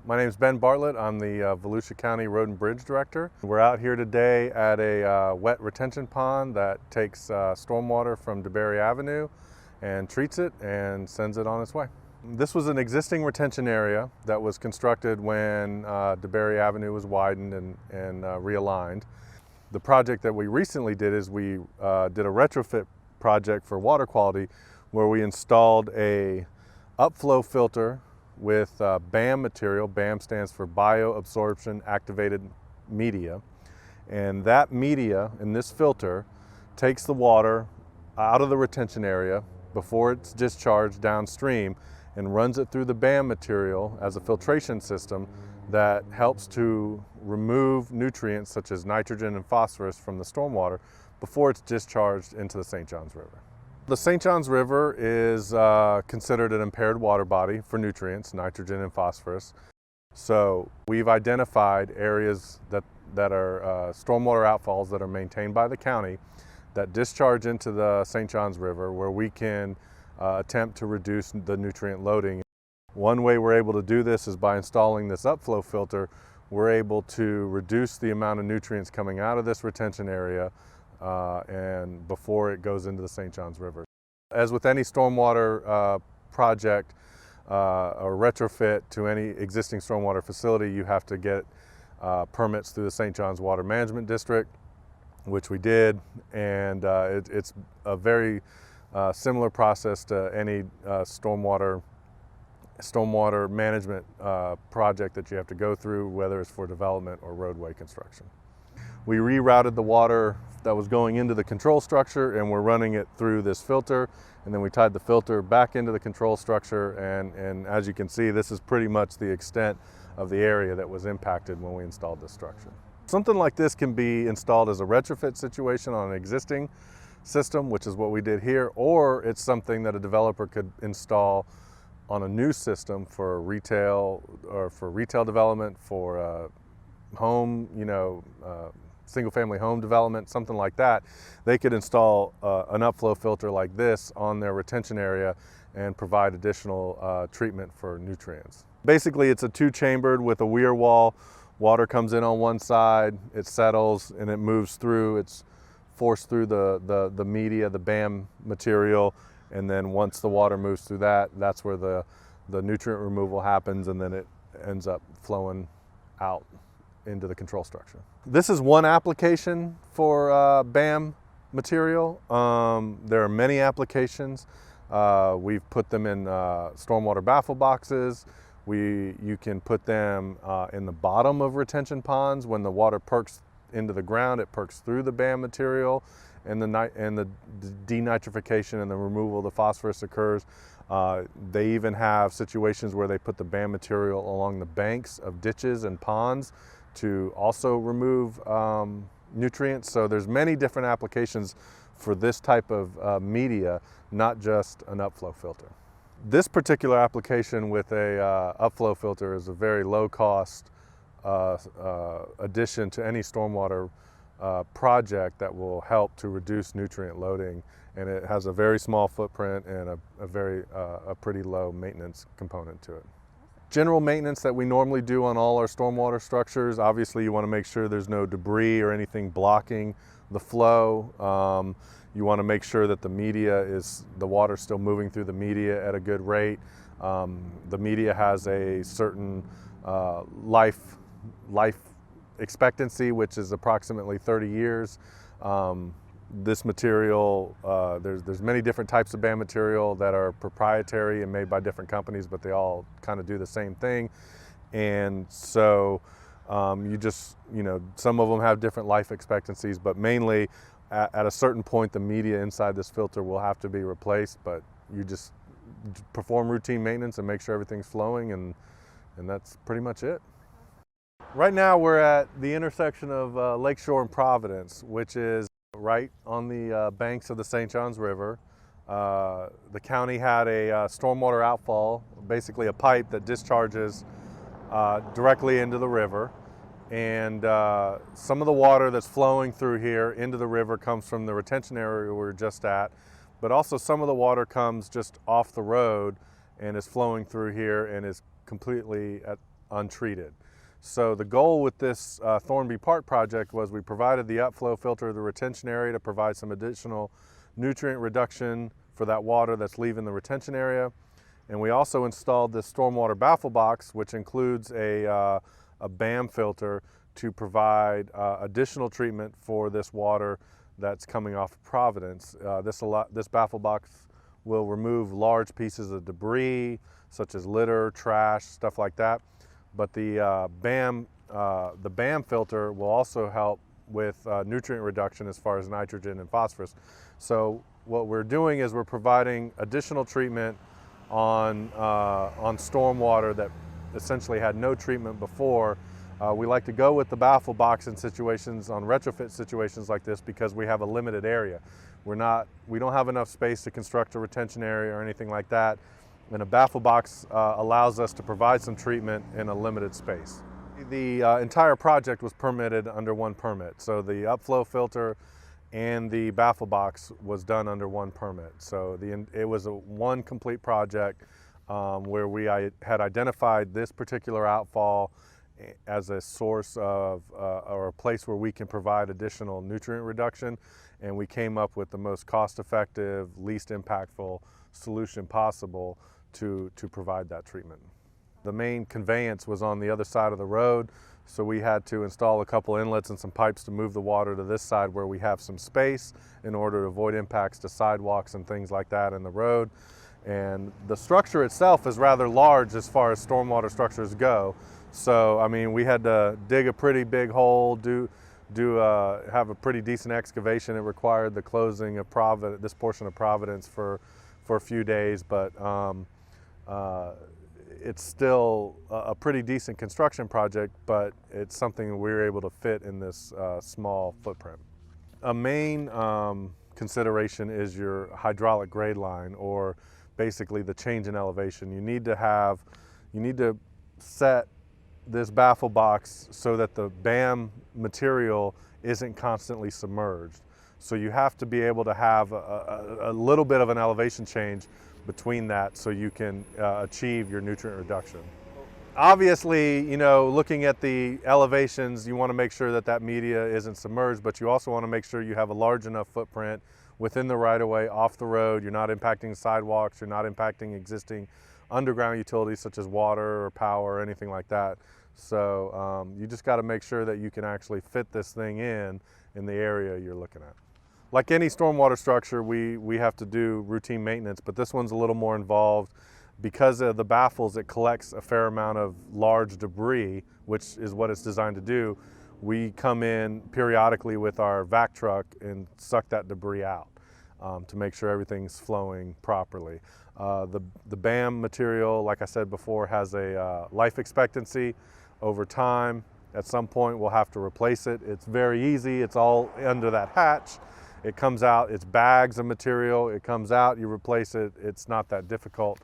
My name is Ben Bartlett. I'm the Volusia County Road and Bridge Director. We're out here today at a wet retention pond that takes stormwater from DeBerry Avenue and treats it and sends it on its way. This was an existing retention area that was constructed when DeBerry Avenue was widened and realigned. The project that we recently did is we did a retrofit project for water quality where we installed a upflow filter with BAM material. BAM stands for Biosorption Activated Media. And that media in this filter takes the water out of the retention area before it's discharged downstream and runs it through the BAM material as a filtration system that helps to remove nutrients such as nitrogen and phosphorus from the stormwater before it's discharged into the St. Johns River. The St. Johns River is considered an impaired water body for nutrients, nitrogen and phosphorus. So we've identified areas that are stormwater outfalls that are maintained by the county that discharge into the St. Johns River where we can attempt to reduce the nutrient loading. One way we're able to do this is by installing this upflow filter. We're able to reduce the amount of nutrients coming out of this retention area and before it goes into the St. Johns River. As with any stormwater project or retrofit to any existing stormwater facility, you have to get permits through the St. Johns Water Management District, which we did, and it's a very similar process to any stormwater management project that you have to go through, whether it's for development or roadway construction. We rerouted the water that was going into the control structure and we're running it through this filter, and then we tied the filter back into the control structure, and as you can see, this is pretty much the extent of the area that was impacted when we installed this structure. Something like this can be installed as a retrofit situation on an existing system, which is what we did here, or it's something that a developer could install on a new system for retail development, for home, single-family home development, something like that. They could install an upflow filter like this on their retention area and provide additional treatment for nutrients. Basically, it's a two-chambered with a weir wall. Water comes in on one side, it settles, and it moves through. It's forced through the media, the BAM material, and then once the water moves through that, that's where the nutrient removal happens, and then it ends up flowing out into the control structure. This is one application for BAM material. There are many applications. We've put them in stormwater baffle boxes. You can put them in the bottom of retention ponds. When the water perks into the ground, it perks through the BAM material, and the denitrification and the removal of the phosphorus occurs. They even have situations where they put the BAM material along the banks of ditches and ponds to also remove nutrients. So there's many different applications for this type of media, not just an upflow filter. This particular application with a upflow filter is a very low cost addition to any stormwater project that will help to reduce nutrient loading, and it has a very small footprint and a pretty low maintenance component to it. General maintenance that we normally do on all our stormwater structures, obviously you want to make sure there's no debris or anything blocking the flow. You want to make sure that the water's still moving through the media at a good rate. The media has a certain life expectancy, which is approximately 30 years. This material, there's many different types of BAM material that are proprietary and made by different companies, but they all kind of do the same thing. And so some of them have different life expectancies, but mainly at a certain point, the media inside this filter will have to be replaced, but you just perform routine maintenance and make sure everything's flowing, and that's pretty much it. Right now we're at the intersection of Lakeshore and Providence, which is right on the banks of the St. Johns River. The county had a stormwater outfall, basically a pipe that discharges directly into the river. And some of the water that's flowing through here into the river comes from the retention area we're just at, but also some of the water comes just off the road and is flowing through here and is completely untreated. So the goal with this Thornby Park project was we provided the upflow filter of the retention area to provide some additional nutrient reduction for that water that's leaving the retention area. And we also installed this stormwater baffle box, which includes a BAM filter to provide additional treatment for this water that's coming off of Providence. This baffle box will remove large pieces of debris, such as litter, trash, stuff like that. But the BAM filter will also help with nutrient reduction as far as nitrogen and phosphorus. So what we're doing is we're providing additional treatment on stormwater that essentially had no treatment before. We like to go with the baffle box in situations, on retrofit situations like this, because we have a limited area. We don't have enough space to construct a retention area or anything like that. And a baffle box allows us to provide some treatment in a limited space. The entire project was permitted under one permit. So the upflow filter and the baffle box was done under one permit. So it was one complete project where we had identified this particular outfall as a source of, or a place where we can provide additional nutrient reduction, and we came up with the most cost-effective, least impactful solution possible to provide that treatment. The main conveyance was on the other side of the road, so we had to install a couple inlets and some pipes to move the water to this side where we have some space in order to avoid impacts to sidewalks and things like that in the road. And the structure itself is rather large as far as stormwater structures go. So, I mean, we had to dig a pretty big hole, have a pretty decent excavation. It required the closing of this portion of Providence for a few days, but it's still a pretty decent construction project, but it's something we were able to fit in this small footprint. A main consideration is your hydraulic grade line, or basically the change in elevation. You need to set this baffle box so that the BAM material isn't constantly submerged. So you have to be able to have a little bit of an elevation change between that so you can achieve your nutrient reduction. Obviously, you know, looking at the elevations, you want to make sure that that media isn't submerged, but you also want to make sure you have a large enough footprint within the right-of-way, off the road. You're not impacting sidewalks, you're not impacting existing underground utilities such as water or power or anything like that. So you just got to make sure that you can actually fit this thing in the area you're looking at. Like any stormwater structure, we have to do routine maintenance, but this one's a little more involved. Because of the baffles, it collects a fair amount of large debris, which is what it's designed to do. We come in periodically with our vac truck and suck that debris out to make sure everything's flowing properly. The BAM material, like I said before, has a life expectancy. Over time, at some point, we'll have to replace it. It's very easy. It's all under that hatch. It comes out, it's bags of material. It comes out, you replace it. It's not that difficult.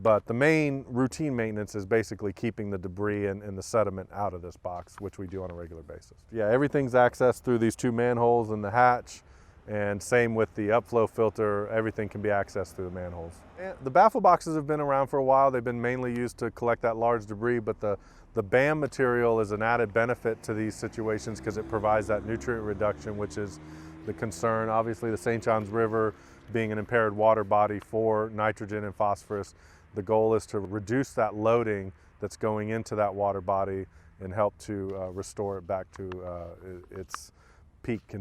But the main routine maintenance is basically keeping the debris and the sediment out of this box, which we do on a regular basis. Yeah, everything's accessed through these two manholes in the hatch, and same with the upflow filter. Everything can be accessed through the manholes. And the baffle boxes have been around for a while. They've been mainly used to collect that large debris, but the BAM material is an added benefit to these situations because it provides that nutrient reduction, which is the concern. Obviously, the St. Johns River being an impaired water body for nitrogen and phosphorus, the goal is to reduce that loading that's going into that water body and help to restore it back to its peak condition.